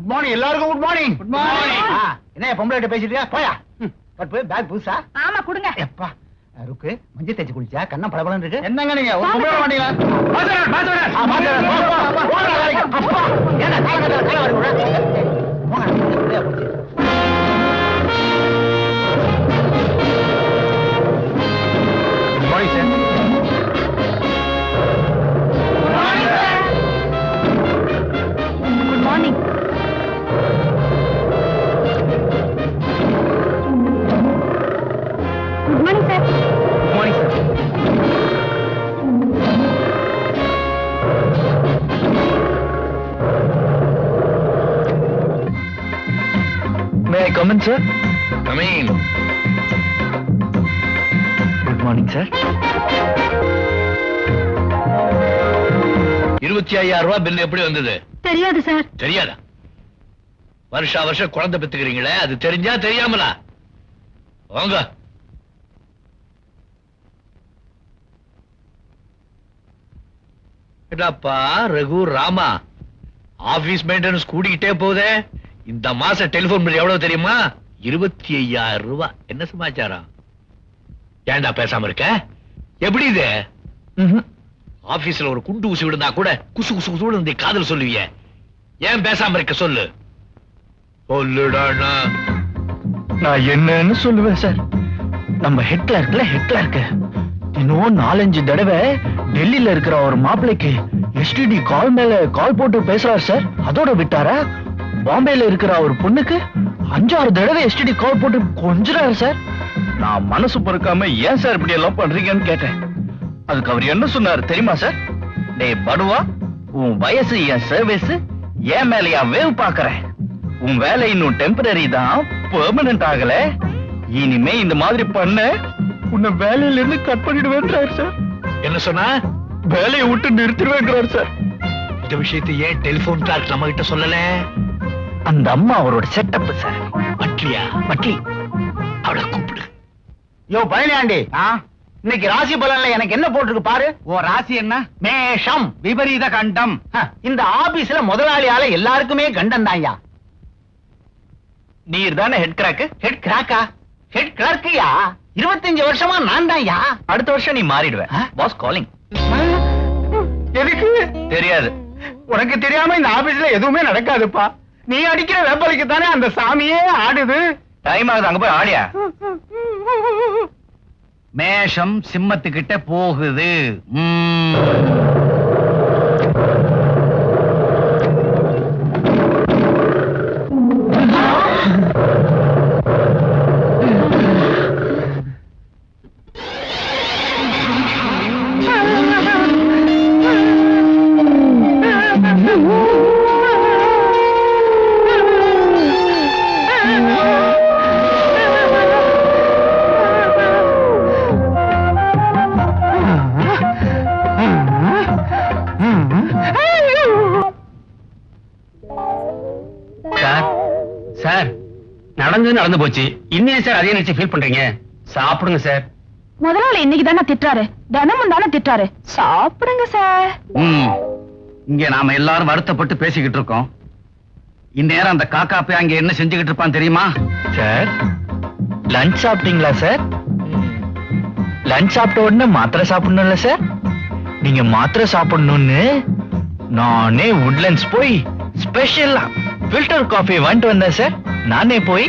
Good morning எல்லாருக்கும். Good morning. Good morning. என்ன பொம்பளை பேசிட்டியா? போயா. பேக் புதுசா? ஆமா கொடுங்க. எப்பா ருக்கு மஞ்சள் தேய்ச்சி குளிச்சா கண்ணம் பளபளன்னு இருக்கு. என்னங்க நீங்க ஒரு பொம்பளை மாட்டீங்களா? Good morning. Good morning sir. Good morning sir. May I come in, sir? Come in. Good morning, sir. 25,000 ரூபாய் பில் எப்படி வந்தது? தெரியாது சார். தெரியாதா? வருஷம் குழந்தை பெத்துக்கிறீங்களே, அது தெரிஞ்சா தெரியாமலா? வாங்க. என்னப்பா ரகு ராமா, ஆபீஸ் மெயின்டெனன்ஸ் கூடிக்கிட்டே போதே. இந்த மாசம் டெலிபோன் பில் எவ்வளவு தெரியுமா? 25,000 ரூபாய். என்ன சமாச்சாரம்? ஏன்டா பேசாம இருக்க? எப்படி இது? ஆபீஸ்ல ஒரு குண்டு ஊசி விடுந்தா கூட குசு குசு குசு காதல் சொல்லுவிய, ஏன் பேசாம இருக்க? சொல்லு சொல்லுடா. நான் என்னன்னு சொல்லுவேன் சார். நம்ம ஹெட் கிளர்க் இன்னும் 4-5 தடவை டெல்லியில இருக்கிற ஒரு மாப்பிளைக்கு எஸ்டிடி கால் மேல கால் போட்டு பேசுறாரு சார். அதோட விட்டாரா? பாம்பேல இருக்கிற ஒரு பொண்ணுக்கு 5-6 தடவை எஸ்டிடி கால் போட்டு கொஞ்சறாரு சார். நான் மனசு பொறுக்காம ஏன் சார் இப்படி எல்லாம் பண்றீங்கன்னு கேட்டேன். அதுக்கு அவர் என்ன சொன்னாரு தெரியுமா சார்? டேய் படுவா, உன் வயசு என் சர்வீஸ், ஏன் மேலையா வேவ் பாக்குறேன். உன் வேலை இன்னும் டெம்பரரி தான், பெர்மனன்ட் ஆகல. இனிமே இந்த மாதிரி பண்ண உன்னை வேலையில இருந்து கட் பண்ணிடுவேன்றாரு சார். என்ன சொன்னா? வேலையை விட்டு நிறுத்திடுவேன்றாரு சார். இந்த விஷயத்தை ஏன் டெலிபோன் கிளார்க் நம்ம கிட்ட சொல்லல? அந்த அம்மா அவரோட செட்டப் சார். பட்லியா? பட்லி அவளை கூப்பிடு. யோ பழனியாண்டி, இன்னைக்கு ராசி பலன்ல எனக்கு என்ன போட்டிருக்கு பாரு. ஓ ராசி என்ன? மேஷம். விபரீத கண்டம். இந்த ஆபீஸ்ல முதலாளியால எல்லாருக்குமே கண்டம் தான்யா. நீர் தானே ஹெட் கிராக். ஹெட் கிராக்கா? ஹெட் கிளர்க்கியா? 25 வருஷமா நான் தான்யா. அடுத்த வருஷம் நீ மாறிடுவேன். Pass calling. எதுக்கு தெரியாது. உனக்கு தெரியாம இந்த ஆபீஸ்ல எதுவுமே நடக்காதுப்பா. நீ அடிக்கிற வெப்பலைக்கு தானே அந்த சாமியே ஆடுது. டைம் ஆகுது, அங்க போய் ஆடியா. மேஷம் சிம்மத்துக்கிட்ட போகுது. சார், நடந்தது நடந்து போச்சு. இன்னும் சார் அதே நினைச்சு ஃபீல் பண்றீங்க? சாப்பிடுங்க சார். முதலாளி இன்னைக்கு தானே திட்டாரு, தினமும் தானே திட்டாரு. சாப்பிடுங்க சார். இங்க நாம எல்லாரும் வருத்தப்பட்டு பேசிக்கிட்டு இருக்கோம். இந்நேரம் அந்த காக்கா போய் அங்க என்ன செஞ்சுக்கிட்டு இருப்பான் தெரியுமா? சார், லஞ்ச் சாப்பிட்டீங்களா சார்? லஞ்ச் சாப்பிட்ட உடனே மாத்திரை சாப்பிடணும்ல சார்? நீங்க மாத்திரை சாப்பிடணும்னு நானே வுட்லண்ட்ஸ் போய் ஸ்பெஷலா ஃபில்டர் காஃபி வாங்கிட்டு வந்தேன் சார். நானே போய்.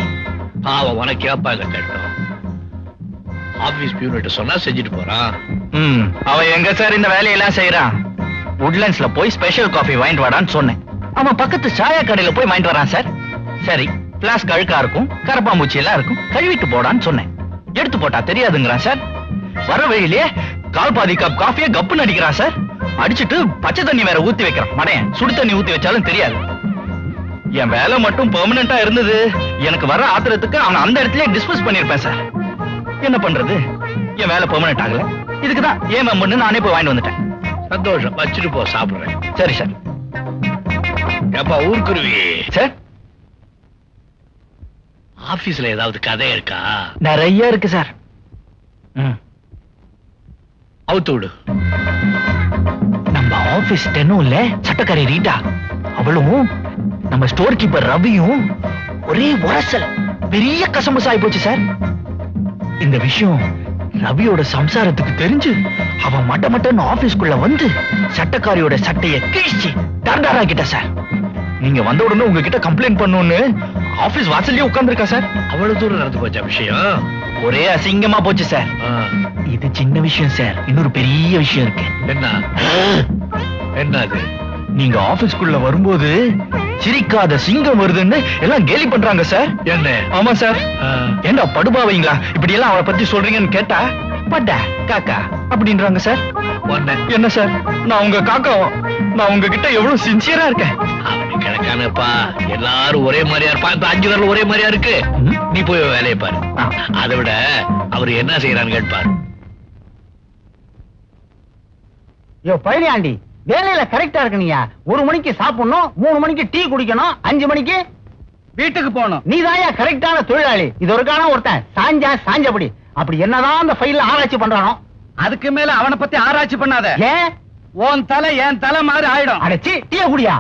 அவன் உனக்கு ஏப்பா இதை கேட்டோம்? ஆபீஸ் பியூனிட்ட சொன்னா செஞ்சுட்டு போறான். அவன் எங்க சார் இந்த வேலையெல்லாம் செய்யறான்? வுட்லண்ட்ஸ்ல போய் ஸ்பெஷல் காஃபி வாங்கிட்டு வாடான்னு சொன்னேன். அவன் பக்கத்து சாயா கடையில போய் வாங்கிட்டு வரான் சார். சரி, பிளாஸ்க் அழுக்கா இருக்கும், கரப்பாம்பூச்சி எல்லாம் இருக்கும், கழுவிட்டு போடான்னு சொன்னேன். எடுத்து போட்டா தெரியாதுங்கிறான் சார். வர வழியிலேயே கால் பாதி கப் காஃபியை கப்புன்னு அடிக்கிறான் சார். அடிச்சுட்டு பச்சை தண்ணி வேற ஊத்தி வைக்கிறான். மடையன் சுடு தண்ணி ஊத்தி வச்சாலும் தெரியாது. என் வேலை மட்டும் பெர்மனண்டா இருந்தது. எனக்கு வர ஆத்திரத்துக்கு அவன் அந்த இடத்துல டிஸ்போஸ் பண்ணிருப்பேன் சார். என்ன பண்றது? என் வேலை பெர்மனண்ட் ஆகல. இதுக்குதான் ஏன் மெம்பர்னு நானே போய் வாங்கிட்டு வந்துட்டேன். சந்தோஷம், வச்சுட்டு போ, சாப்பிடுறேன். சரி சார். ஏப்பா ஊர்க்குருவி சார், ஆபீஸ்ல ஏதாவது கதை இருக்கா? நிறைய இருக்கு சார். அவுத்து விடு. நம்ம ஆபீஸ் டென்னும் இல்ல, சட்டக்காரி ரீட்டா அவளும் நம்ம ஸ்டோர் கீப்பர் ரவியும் ஒரே உரசல் பெரிய கசமுசா ஆகி போச்சு சார். இந்த விஷயம் ரவியோட சம்சாரத்துக்கு தெரிஞ்சு அவன் மட்டன்னு ஆபீஸ்க்குள்ள வந்து சட்டக்காரியோட சட்டைய கிழிச்சு டர்டாராக்கிட்ட சார். நீங்க வந்த உடனே உங்ககிட்ட கம்ப்ளைண்ட் பண்ணணும்னு ஆபீஸ் வாசல்லயே உட்கார்ந்திருக்கா சார். அவ்வளவு தூரம் நடந்து போச்சா விஷயம்? ஒரே அசிங்கமா போச்சு சார். இது சின்ன விஷயம் சார், இன்னொரு பெரிய விஷயம் இருக்கு. என்ன அது? நீங்க ஆபீஸ்க்குள்ள வரும்போது சிரிக்காத சிங்கம் வருதுன்னு எல்லாம் கேலி பண்றாங்க சார். என்ன? ஆமா சார். ஏண்டா படுபாவீங்களா இப்படி எல்லாம் அவளை பத்தி சொல்றீங்கன்னு கேட்டா பட்டா காக்கா அப்படின்றாங்க சார். என்ன சார், நான் உங்க காக்கா, நான் உங்ககிட்ட எவ்வளவு சின்சியரா இருக்கேன். கிடக்கானப்பா, எல்லாரும் ஒரே மாதிரியா இருப்பா. இப்ப 5 பேர்ல ஒரே மாதிரியா இருக்கு. நீ போய் வேலையை பாரு. அதை விட அவர் என்ன செய்யறான்னு கேட்பாரு. யோ பழனியாண்டி, வேலையில கரெக்டா இருக்கணியா. 1 மணிக்கு சாப்பிடணும், 3 மணிக்கு டீ குடிக்கணும், 5 மணிக்கு வீட்டுக்கு போகணும். நீ தாயா கரெக்டான தொழிலாளி. இது ஒருக்கான ஒருத்தன் சாஞ்சபடி அப்படி என்னதான் அந்த ஃபைல்ல ஆராய்ச்சி பண்றானோ. அதுக்கு மேல அவனை பத்தி ஆராய்ச்சி பண்ணாத. ஏன்? உன் தலை என் தலை மாதிரி ஆயிடும். அடைச்சி டீய குடியா.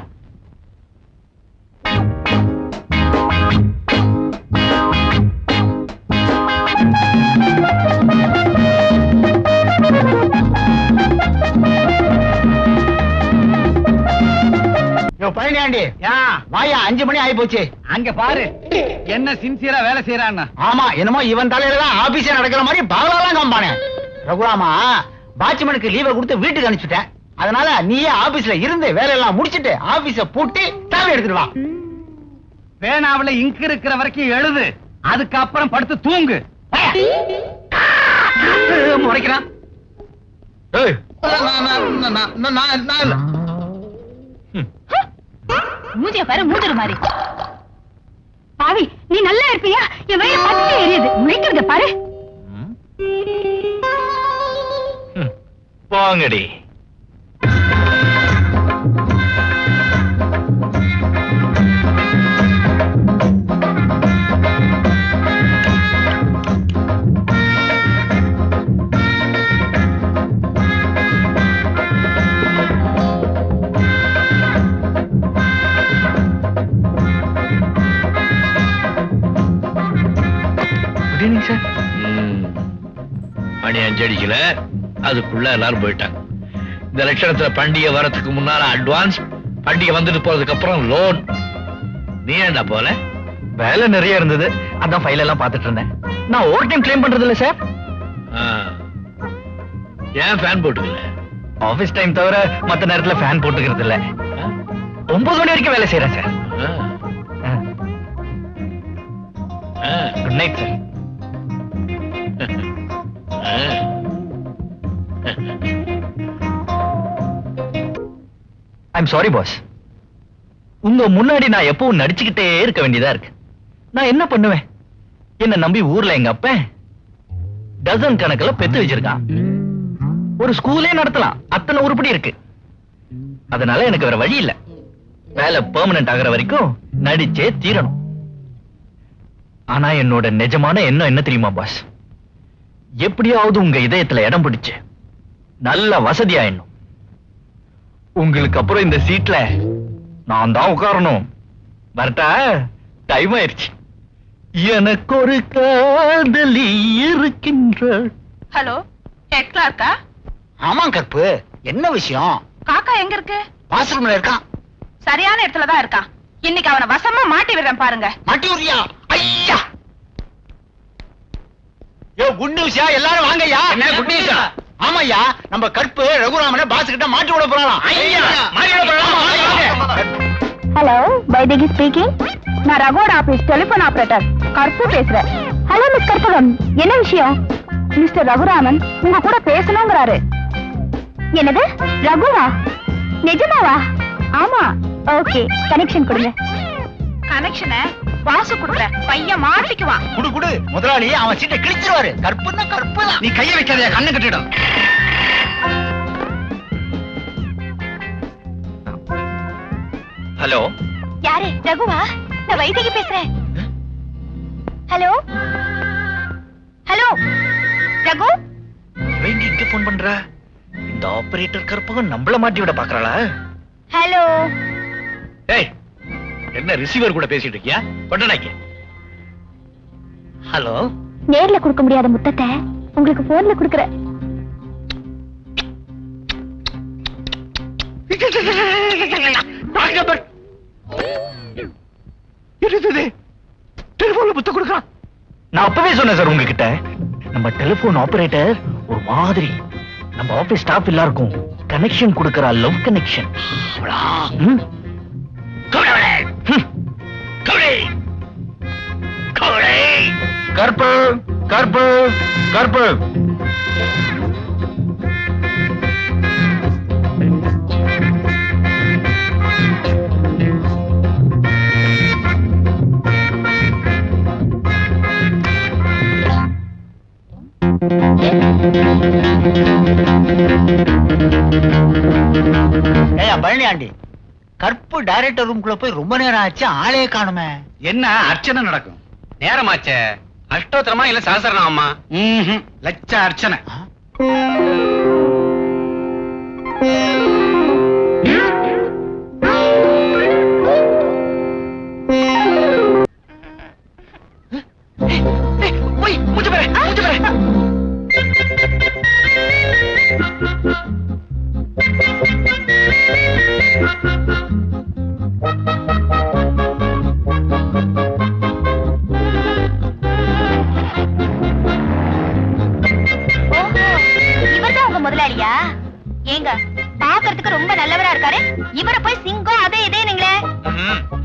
பழனியாண்டி, வாயா, 5 மணி ஆயி போச்சு. அங்க பாரு என்ன சின்சியரா வேலை செய்யறான்னு. ஆமா, என்னமோ இவன் தலையில தான் ஆபீஸே நடக்கிற மாதிரி பகலாம் காம்பானே. ரகுராமா, வாட்ச்மேனுக்கு லீவை கொடுத்து வீட்டுக்கு அனுப்பிச்சுட்டேன். அதனால நீயே ஆபீஸ்ல இருந்து வேலையெல்லாம் முடிச்சிட்டு ஆபீஸ பூட்டி சாவி எடுத்துட்டு வா. பேனாவுல இங்கு இருக்கிற வரைக்கும் எழுது, அதுக்கப்புறம் படுத்து தூங்கு. முறைக்கிறான். மூஞ்சிய பாரு, மூஞ்சிரு மாதிரி. பாவி, நீ நல்லா இருப்பியா? என் வயிறு பத்தி எரியுது. முளைக்கிறத பாரு. வாங்கடி. மணி 5 அடிக்கல, அதுக்குள்ள எல்லாரும் போயிட்டாங்க. இந்த லட்சணத்துல பண்டிகை வரதுக்கு முன்னால அட்வான்ஸ், பண்டிகை வந்துட்டு போறதுக்கு அப்புறம் லோன். நீ என்ன போல? வேலை நிறைய இருந்தது, அதான் ஃபைல் எல்லாம் பாத்துட்டு இருந்தேன். நான் ஓவர் டைம் கிளைம் பண்றது இல்ல சார். ஏன் ஃபேன் போட்டுக்கல? ஆபீஸ் டைம் தவிர மத்த நேரத்துல ஃபேன் போட்டுக்கிறது இல்ல. 9 மணி வரைக்கும் வேலை செய்யறேன் sir. Good night sir. I'm sorry boss. உங்க முன்னாடி நான் எப்பவும் நடிச்சுக்கிட்டே இருக்க வேண்டியதா இருக்கு. நான் என்ன பண்ணுவேன்? என்ன நம்பி ஊர்ல எங்க அப்ப டசன் கணக்குல பெத்து வச்சிருக்கான். ஒரு ஸ்கூலே நடத்தலாம், அத்தனை உருப்படி இருக்கு. அதனால எனக்கு வேற வழி இல்ல. வேலை பெர்மனன்ட் ஆகிற வரைக்கும் நடிச்சே தீரணும். ஆனா என்னோட நிஜமான எண்ணம் என்ன தெரியுமா பாஸ்? எப்படியாவது உங்க இதயத்துல இடம் பிடிச்சு நல்ல வசதியாயிடணும். உங்களுக்கு அப்புறம் இந்த சீட்ல நான் தான் உட்காரணும். வரட்டா? டைம் ஆயிருச்சு. எனக்கு ஒரு காதலி இருக்கின்ற. ஹலோ, ஹெட் கிளார்க்கா? ஆமா கற்பு, என்ன விஷயம்? காக்கா எங்க இருக்கு? பாத்ரூம்ல இருக்கான். சரியான இடத்துல தான் இருக்கான். இன்னைக்கு அவனை வசமா மாட்டி விடுறேன் பாருங்க. மாட்டி விடுறியா? ஐயா, யோ குட் நியூஸ்யா, எல்லாரும் வாங்கய்யா. என்ன குட் நியூஸா? ஆமாய்யா, நம்ம கற்பு ரகுராமனை பாஸ் கிட்ட மாட்டி விட போறான். ஐயா, மாட்டி விட போறான். Hello, Vaidehi speaking. நான் ரகுவோட ஆபீஸ் டெலிபோன் ஆபரேட்டர் கற்பு பேசுறேன். ஹலோ மிஸ் கற்பகம், என்ன விஷயம்? மிஸ்டர் ரகுராமன் உங்க கூட பேசணுங்கிறாரு. என்னது, ரகுவா? நிஜமாவா? ஆமா. ஓகே, கனெக்ஷன் கொடுங்க. கனெக்ஷனை வாசு கொடுக்குற. பையன் மாட்டிக்குவான். குடு குடு, முதலாளி அவன் சீட்டை கிழிச்சிருவாரு. கற்புன்னா கற்பு தான். நீ கைய வைக்காதே, கண்ணு கட்டிடும். ஹலோ, யாரு? ரகுவா? நான் வைதேகி பேசுறேன். Hello hello, Raghu? இங்க போன் பண்ற. இந்த ஆபரேட்டர் கற்பகம் நம்மள மாட்டி விட பாக்குறாளா? ஹலோ. ஏய், என்ன ரிசீவர் கூட பேசிட்டு இருக்கியா? பட்டனாக்கி. ஹலோ. நேர்ல கொடுக்க முடியாத முத்தத்தை உங்களுக்கு போன்ல கொடுக்கறேன். டெலிபோன்ல முத்த கொடுக்கலாம். நான் அப்பவே சொன்னேன் சார் உங்ககிட்ட, நம்ம டெலிபோன் ஆபரேட்டர் ஒரு மாதிரி நம்ம ஆபீஸ் ஸ்டாஃப் எல்லாருக்கும் கனெக்ஷன் கொடுக்கறா, லவ் கனெக்ஷன். கற்பு கற்பு கற்பு. ஏயா பழனி ஆண்டி, கற்பு டைரக்டர் ரூம்குள்ள போய் ரொம்ப நேரம் ஆச்சு, ஆளே காணுமே. என்ன அர்ச்சனை நடக்கும்? நேரமாச்சே. அஷ்டோத்திரமா இல்ல சஹஸ்ரநாமமா? லட்ச அர்ச்சனை. இவர்தான் உங்க முதலாளியா? ஏங்க பாக்குறதுக்கு ரொம்ப நல்லவரா இருக்காரு, இவரை போய் சிங்கம் அதே இதே நீங்களே.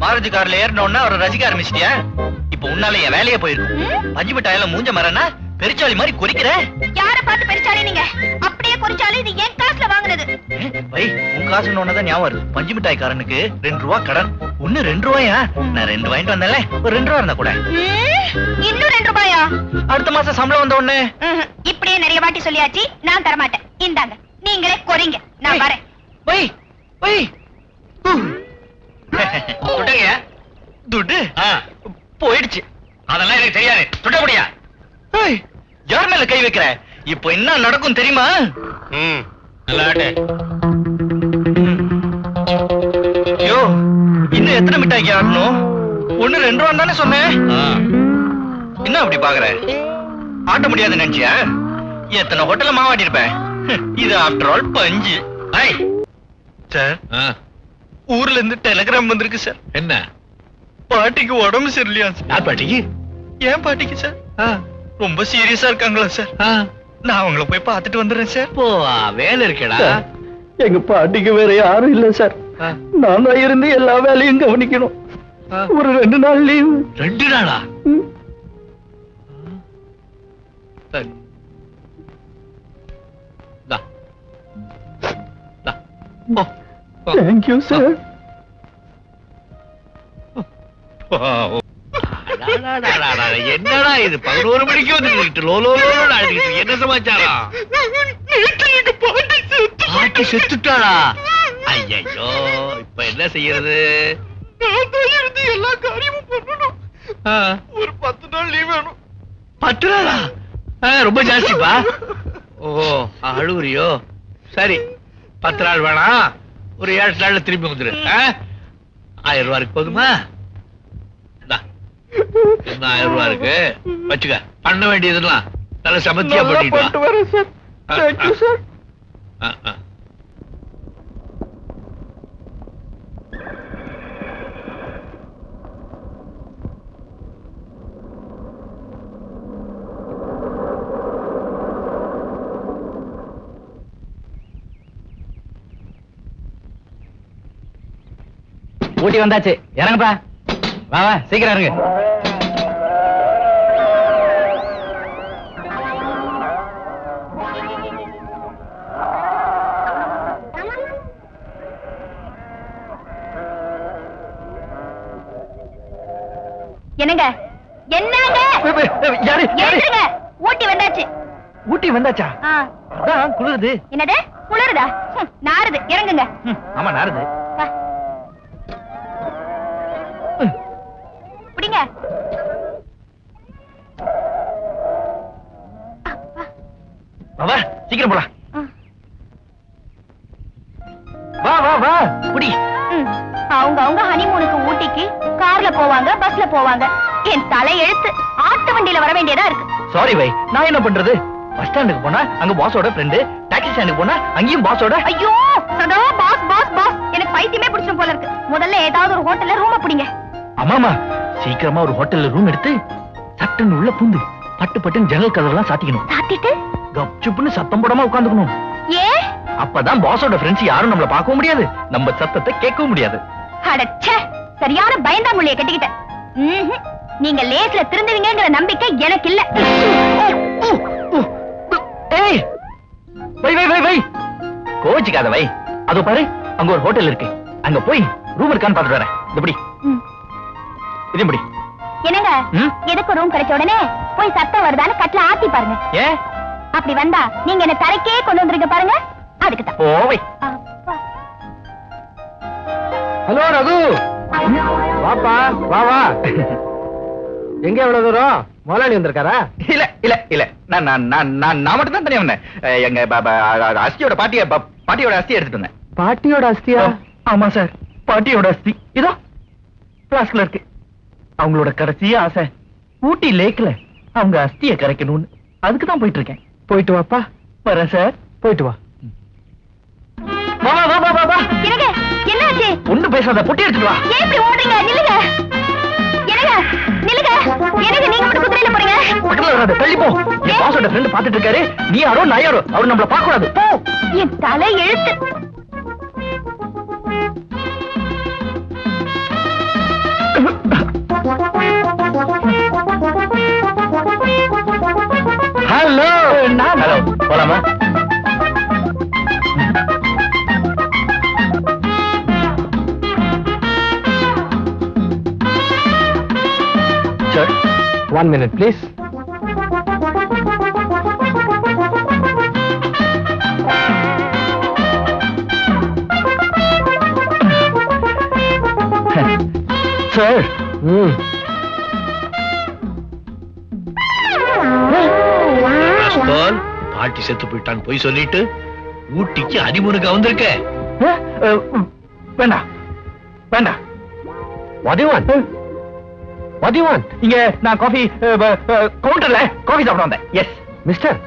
மாருதி கார்ல ஏறினோன்னா அவரை ரசிக்க ஆரம்பிச்சிட்டியா? இப்ப உன்னால என் வேலையே போயிருக்கு. பஞ்சு மிட்டாயில மூஞ்ச மரனா பெருச்சாளி மாதிரி குறிக்கிற. யார பார்த்து பெருச்சாலே நீங்க? அப்படியே குறிச்சாலும் இது என் காசுல வாங்குனது. வை, உன் காசுன்னு ஒன்னதான் ஞாபகம் வருது. பஞ்சு மிட்டாய்க்காரனுக்கு 2 ரூபா கடன். ஒண்ணு 2 ரூபாயா? நான் 2 வாங்கிட்டு வந்தேன்ல, ஒரு 2 ரூபா இருந்தா கூட. இன்னும் 2 ரூபாயா? அடுத்த மாசம் சம்பளம் வந்த உடனே. இப்படியே நிறைய வாட்டி சொல்லியாச்சு, நான் தரமாட்டேன். இந்தாங்க, நீங்களே கொறீங்க, நான் வரேன். வை வை. துட்டங்க துட்டு போயிடுச்சு. அதெல்லாம் எனக்கு தெரியாது. துட்ட முடியா? யார் மேல கை வைக்கிற? இப்போ என்ன நடக்கும் தெரியுமா? ஐயோ, இன்னும் எத்தனை மிட்டாய்க்கு ஆடணும்? ஒண்ணு 2 ரூபா தானே சொன்னேன். என்ன அப்படி பாக்குற? ஆட்ட முடியாது நினைச்சியா? எத்தனை ஹோட்டல்ல மாவாட்டி இருப்பேன். இது ஆஃப்டர் ஆல் பஞ்சு. சார், ஊர்ல இருந்து டெலிகிராம் வந்திருக்கு சார். என்ன? பாட்டிக்கு உடம்பு சரியில்லையா சார்? யார் பாட்டிக்கு? ஏன் பாட்டிக்கு சார்? ரொம்ப சீரியஸா இருக்காங்களா சார்? நான் அவங்கள போய் பார்த்துட்டு வந்துடுறேன் சார். போ, வேலை இருக்கேடா. எங்க பாட்டிக்கு வேற யாரும் இல்ல சார். நான் தான் இருந்து எல்லா வேலையும் கவனிக்கணும். ஒரு 2 நாள் லீவு. 2 நாளா? சரி. Thank you sir. என்னடா இது 11 மணிக்கு வந்து லோலோலோன்னு அழுதுகிட்டு, என்ன சமாச்சாரம்? பாட்டி செத்துட்டாளா? ஐயோ, இப்ப என்ன செய்யறது? எல்லா காரியமும் பண்ணணும். ஒரு 10 நாள் லீவ் வேணும். 10 நாளா? ரொம்ப ஜாஸ்திப்பா. ஓ, அழுகுறியோ? சரி, 10 நாள் வேணாம், ஒரு 7 நாள்ல திரும்பி வந்துரு. 1000 ரூபாய்க்கு போதுமா? என்ன 1000 ரூபாய் இருக்கு, வச்சுக்க. பண்ண வேண்டியதெல்லாம் நல்ல சமத்தியா பண்ணிட்டு வரேன் சார். Thank you sir. ஊட்டி வந்தாச்சு, இறங்குப்பா. வா வா, சீக்கிரம் இறங்கு. என்னங்க என்னங்க? யாரு? ஏறுங்க, ஊட்டி வந்தாச்சு. ஊட்டி வந்தாச்சா? அதான் குளிருது. என்னது குளிருதா? நாறுது, இறங்குங்க. ஆமா, நாருது. புடிங்க. வா, சீக்கிரம் போலாம். வா வா வா, புடி. அவங்க ஹனிமூனுக்கு ஊட்டிக்கு பஸ்ல போவாங்க. என் தலை எழுத்து ஆட்டு வண்டியில வர வேண்டியதா இருக்கு. சாரி வை, நான் என்ன பண்றது? பஸ் ஸ்டாண்டுக்கு போனா அங்க பாஸோட ஃப்ரெண்டு, டாக்ஸி ஸ்டாண்டுக்கு போனா அங்கேயும் பாஸோட. ஐயோ சதா பாஸ் பாஸ் பாஸ், எனக்கு பைத்தியமே பிடிச்சும் போல இருக்கு. முதல்ல ஏதாவது ஒரு ஹோட்டல்ல ரூம் பிடிங்க. ஆமாமா, சீக்கிரமா ஒரு ஹோட்டல்ல ரூம் எடுத்து சட்டுன்னு உள்ள பூந்து பட்டு பட்டுன்னு ஜன்னல் கதவெல்லாம் சாத்திக்கணும். சாத்திட்டு கப்சுப்புன்னு சத்தம் போடாம உட்காந்துக்கணும். ஏ அப்பதான் பாஸோட ஃப்ரெண்ட்ஸ் யாரும் நம்மள பார்க்கவும் முடியாது, நம்ம சத்தத்தை கேட்கவும் முடியாது. அடச்சே, சரியான பயந்தாங்குழிய கட்டிக்கிட்ட. நீங்க லேஸ்ல திருந்துவீங்கங்கிற நம்பிக்கை எனக்கு இல்ல. ஏய் வை வை வை வை, கோச்சிக்காத வை. அதோ பாரு, அங்க ஒரு ஹோட்டல் இருக்கு, அங்க போய் ரூம் இருக்கான்னு பாத்துட்டு வரேன். இப்படி இது இப்படி. என்னங்க, எதுக்கு ரூம் கிடைச்ச உடனே போய் சத்தம் வருதான்னு கட்ல ஆத்தி பாருங்க. ஏன் அப்படி வந்தா நீங்க என்ன தரைக்கே கொண்டு வந்திருக்க பாருங்க, அதுக்கு தான். போவை. ஹலோ ரகு, வாப்பா வா வா. எங்க எவ்வளவு தூரம்? முதலாளி வந்திருக்காரா? இல்ல இல்ல இல்ல, நான் மட்டும் தான் தனியா வந்தேன். எங்க அஸ்தியோட பாட்டியோட அஸ்தி எடுத்துட்டு வந்தேன். பாட்டியோட அஸ்தியா? ஆமா சார், பாட்டியோட அஸ்தி இதோ பிளாஸ்க்ல இருக்கு. அவங்களோட கடைசி ஆசை ஊட்டி லேக்ல அவங்க அஸ்தியை கரைக்கணும்னு, அதுக்கு தான் போயிட்டு இருக்கேன். போயிட்டு வாப்பா. வரேன் சார். போயிட்டு வா. வா வா வா வா வா. என்னங்க, என்னாச்சு? ஒண்ணு பேசாத, பொட்டி எடுத்துட்டு வா. ஏன் இப்படி ஓடுறீங்க? நில்லுங்க. என்னங்க நில்லுங்க. என்னங்க நீங்க மட்டும் குதிரையில போறீங்க? பக்கத்துல வராத, தள்ளி போ. என் பாஸோட ஃப்ரெண்ட் பாத்துட்டு இருக்காரு. நீ யாரோ நான் யாரோ, அவர் நம்மள பார்க்க கூடாது. போ. என் தலை எழுத்து. ஹலோ. ஹலோ, போலாமா? Sir, 1 minute please. சார். பாட்டி செத்து போயிட்டான் போய் சொல்லிட்டு ஊட்டிக்கு ஹனிமூனுக்கு வந்திருக்க. வேண்டாம் வேண்டாம். What do you want? What do you want? இங்க நான் காஃபி கவுண்டர்ல காஃபி சாப்பிட வந்தேன். எஸ் மிஸ்டர்,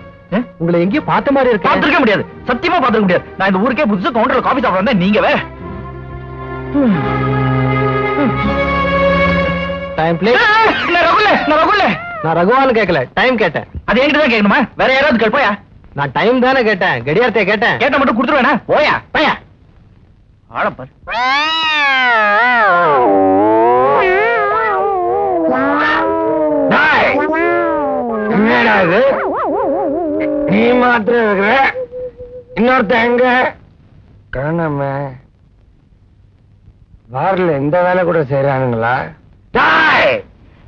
உங்களை எங்கேயும் பார்த்த மாதிரி இருக்கு. பார்த்திருக்க முடியாது, சத்தியமா பார்த்திருக்க முடியாது. நான் இந்த ஊருக்கே புதுசு கவுண்டர்ல காஃபி சாப்பிட வந்தேன். நீங்க வேற. Time please. நான் ரகுவான்னு கேட்கல, டைம் கேட்டேன். அது என்கிட்ட தான் கேட்கணுமா? வேற யாராவது கேள். போயா. நான் டைம் தானே கேட்டேன், கடியாரத்தை கேட்டேன். கேட்ட மட்டும் கொடுத்துருவேனா? போயா பையா. ஆடப்பார். என்னடா இது? நீ மாத்திரம் இருக்கிற, இன்னொருத்த எங்க காணாம? பார்ல எந்த வேலை கூட செய்யறானுங்களா?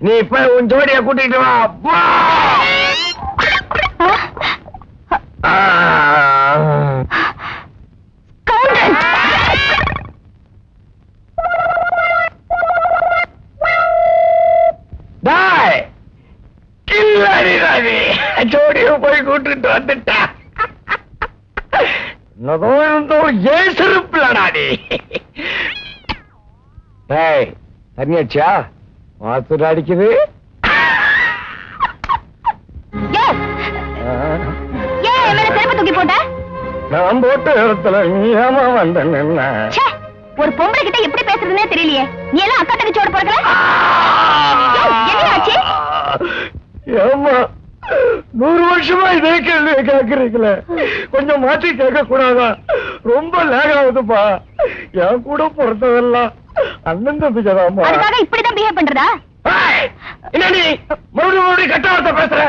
நீ இப்ப உன் ஜோடிய கூட்டிட்டு வா. ஜோடிய போய் கூட்டிட்டு வந்துட்டா. ஏன் செருப்புலடா நீ? தனியாச்சா மாசுட அடிக்குது. நான் போட்ட இடத்துல நீ ஏமா வந்த? ஒரு பொம்பளை கிட்ட எப்படி பேசுறதுன்னே தெரியலையே. நீ எல்லாம் அக்கா தங்கச்சியோட பிறகு ஏமா 100 வருஷமா இதே கேள்வியை கேட்கறீங்களே, கொஞ்சம் மாற்றி கேட்க கூடாதா? ரொம்ப லேக் ஆகுதுப்பா. என் கூட பிறந்ததெல்லாம் அண்ணன் தம்பிக்கதாமா. அதுக்காக இப்படிதான் பிஹேவ் பண்றதா? என்ன நீ மறுபடியும் கட்ட வார்த்தை பேசுற?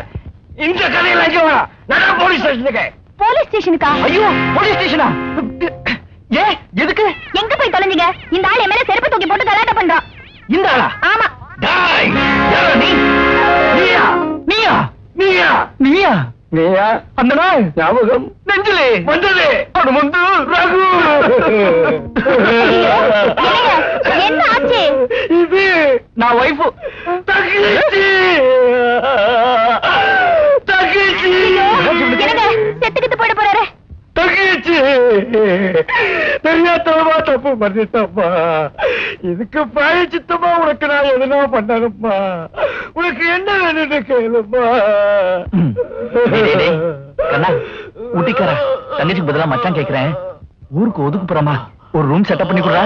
இந்த கதையில எங்க வா? நான் போலீஸ் ஸ்டேஷனுக்கு. போலீஸ் ஸ்டேஷனுக்கா? ஐயோ, போலீஸ் ஸ்டேஷனா? ஏ எதுக்கு? எங்க போய் தொலைஞ்சீங்க? இந்த ஆள் என் மேல செருப்பு தூக்கி போட்டு கலாட்டம் பண்றான். இந்த ஆளா? ஆமா. நீ நீயா நீயா நீயா நீயா நீயா? அந்த நாள் ஞாபகம் நெஞ்சிலே வந்தது. அது வந்து ரகு. என்ன ஆச்சு? இது நான் வைஃபு. தகிச்சி தகிச்சி. என்னங்க செத்துக்கிட்டு போயிட போறாரு? தகிச்சி தெரியாதவா தப்பு தப்பு பண்ணிட்டப்பா. இதுக்கு பாய சித்தமா உனக்கு நான் எதுனா பண்ணணும்ப்பா. உனக்கு என்ன வேணும்னு கேளுப்பா. ஊட்டிக்கார தங்கச்சிக்கு பதிலா மச்சான் கேக்குறேன். ஊருக்கு ஒதுக்குப்புறமா ஒரு ரூம் செட்டப் பண்ணி கொடுறா.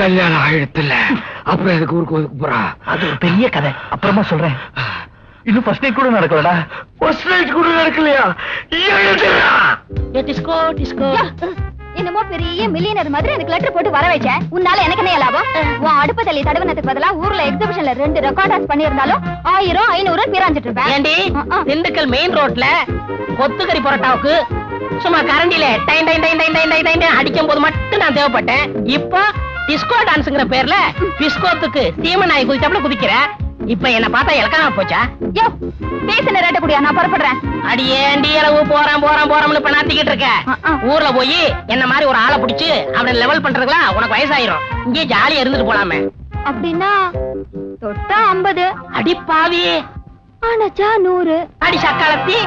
கல்யாணம் ஆயிடுத்துல அப்புறம் எதுக்கு ஊருக்கு ஒதுக்கு போறா? அது ஒரு பெரிய கதை, அப்புறமா சொல்றேன். இன்னும் ஃபர்ஸ்ட் நைட் கூட நடக்கலடா. ஃபர்ஸ்ட் நைட் கூட நடக்கலையா? டிஸ்கோ டிஸ்கோ என்னமோ பெரிய மில்லியனர் மாதிரி எனக்கு லெட்டர் போட்டு வர வச்சேன். உன்னால எனக்கு என்ன லாபம்? உன் அடுப்பு தள்ளி தடவனத்துக்கு பதிலா ஊர்ல எக்ஸிபிஷன்ல 2 ரெக்கார்டர்ஸ் பண்ணியிருந்தாலும் 1000 500 பீராஞ்சிட்டு இருப்பேன். ஏண்டி திண்டுக்கல் மெயின் ரோட்ல கொத்துக்கறி பரோட்டாவுக்கு சும்மா கரண்டில டைன் டைன் டைன் டைன் டைன் டைன் டைன் அடிக்கும் போது மட்டும் நான் தேவைப்பட்டேன். இப்போ டிஸ்கோ டான்ஸ்ங்கிற பேர்ல பிஸ்கோத்துக்கு சீமநாய் குதிச்சாப்புல குதிக்கிற. இப்ப என்ன பார்த்தா இலக்காம போச்சா? யோ பேசின ரேட்ட கூடியா, நான் புறப்படுறேன். அடியேண்டி அளவு போறான் போறான் போறான்னு பண்ணாத்திக்கிட்டு இருக்க. ஊர்ல போய் என்ன மாதிரி ஒரு ஆளை பிடிச்சு அவனை லெவல் பண்றதுங்களா உனக்கு வயசாயிரும். இங்கே ஜாலியா இருந்துட்டு போலாமே. அப்படின்னா தொட்டா 50, அடி பாவி ஆனாச்சா 100, அடி சக்காலத்தி